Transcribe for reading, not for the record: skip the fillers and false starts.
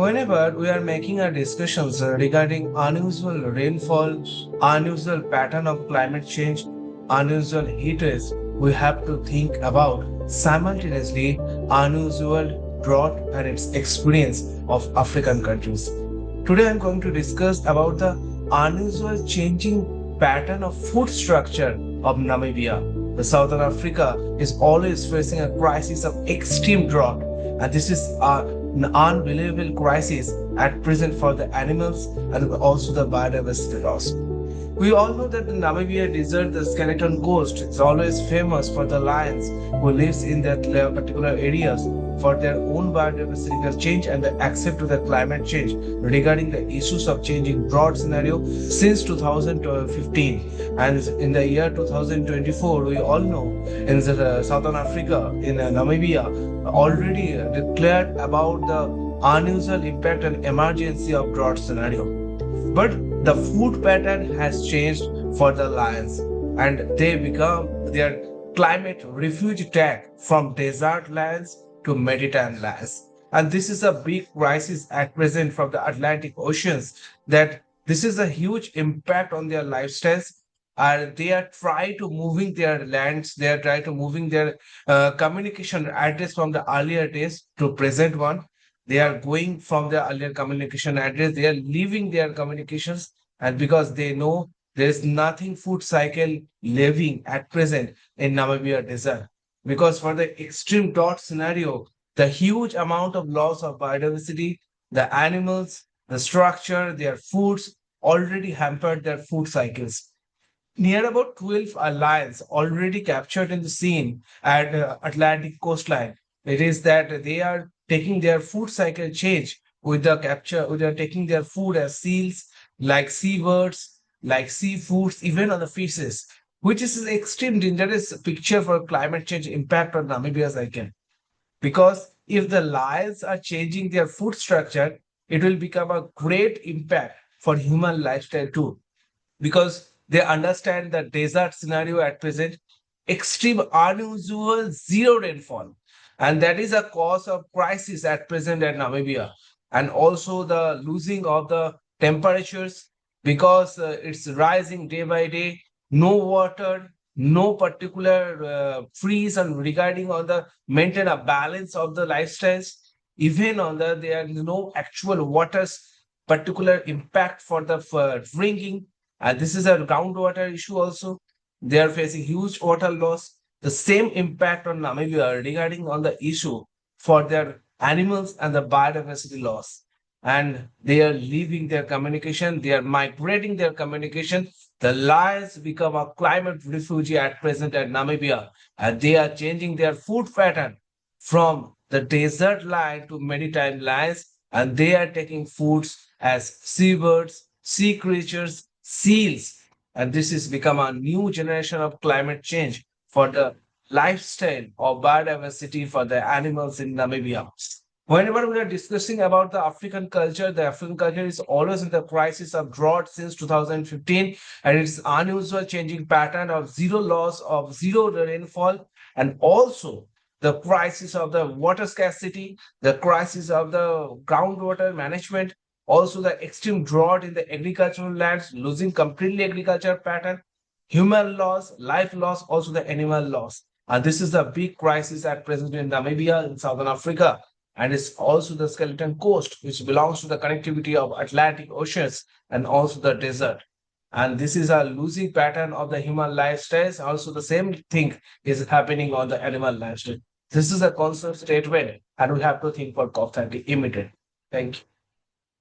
Whenever we are making our discussions regarding unusual rainfall, unusual pattern of climate change, unusual heat waves, we have to think about simultaneously unusual drought and its experience of African countries. Today I'm going to discuss about the unusual changing pattern of food structure of Namibia. The Southern Africa is always facing a crisis of extreme drought, and this is an unbelievable crisis at present for the animals and also the biodiversity loss. We all know that the Namibia desert, the skeleton coast, is always famous for the lions who lives in that particular areas for their own biodiversity change and the accept to the climate change regarding the issues of changing drought scenario since 2015. And in the year 2024, we all know in the Southern Africa, in Namibia, already declared about the unusual impact and emergency of drought scenario. But the food pattern has changed for the lions, and they become their climate refuge tag from desert lands to Mediterranean lands. And this is a big crisis at present from the Atlantic Oceans, that this is a huge impact on their lifestyles. And they are trying to moving their lands, they are trying to moving their communication address from the earlier days to present one. They are going from their earlier communication address, they are leaving their communications, and because they know there is nothing food cycle living at present in Namibia desert. Because for the extreme drought scenario, the huge amount of loss of biodiversity, the animals, the structure, their foods already hampered their food cycles. Near about 12 lions already captured in the scene at Atlantic coastline. It is that they are taking their food cycle change with the capture, with the taking their food as seals, like seabirds, like seafoods, even on the fishes, which is an extreme dangerous picture for climate change impact on Namibia's icon. Because if the lions are changing their food structure, it will become a great impact for human lifestyle too, because they understand the desert scenario at present, extreme unusual zero rainfall, and that is a cause of crisis at present at Namibia, and also the losing of the temperatures because it's rising day by day, no water, no particular freeze and regarding on the maintain a balance of the lifestyles, even on the there is no actual water's particular impact for the drinking, and this is a groundwater issue also. They are facing huge water loss. The same impact on Namibia regarding on the issue for their animals and the biodiversity loss. And they are leaving their communication, they are migrating their communication. The lions become a climate refugee at present at Namibia, and they are changing their food pattern from the desert lion to maritime lions, and they are taking foods as seabirds, sea creatures, seals, and this has become a new generation of climate change for the lifestyle of biodiversity for the animals in Namibia. Whenever we are discussing about the African culture is always in the crisis of drought since 2015, and its unusual changing pattern of zero loss of zero rainfall, and also the crisis of the water scarcity, the crisis of the groundwater management, also the extreme drought in the agricultural lands, losing completely agriculture pattern, human loss, life loss, also the animal loss. And this is the big crisis at present in Namibia, in Southern Africa. And it's also the skeleton coast, which belongs to the connectivity of Atlantic Oceans and also the desert. And this is a losing pattern of the human lifestyles. Also, the same thing is happening on the animal lifestyle. This is a concern statement, and we have to think for COP30 immediately. Thank you.